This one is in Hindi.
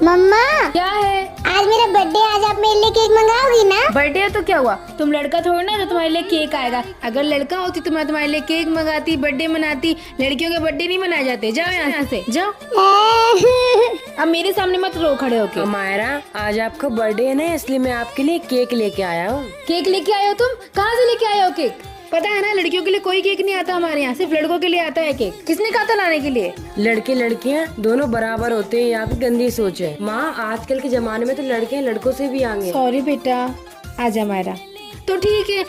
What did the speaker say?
मम्मा क्या है? आज मेरा बर्थडे, आज आप मेरे लिए केक मंगाओगी ना? बर्थडे है तो क्या हुआ? तुम लड़का थोड़ी ना जो तुम्हारे लिए केक आएगा। अगर लड़का होती तो मैं तुम्हारे लिए केक मंगाती, बर्थडे मनाती। लड़कियों के बर्थडे नहीं मनाए जाते। जाओ यहाँ से जाओ। अब मेरे सामने मत रो खड़े होके। मायरा, आज आपका बर्थडे है ना, इसलिए मैं आपके लिए केक लेके आया हूँ। केक लेके आए हो तुम? कहाँ से लेके आए हो केक? पता है ना, लड़कियों के लिए कोई केक नहीं आता हमारे यहाँ, सिर्फ लड़कों के लिए आता है केक। किसने कहा था लाने के लिए? लड़के लड़कियाँ दोनों बराबर होते हैं, यहाँ पे गंदी सोच है। माँ, आजकल के जमाने में तो लड़के लड़कों से भी आगे हैं। सॉरी बेटा, आजा मायरा। तो ठीक है,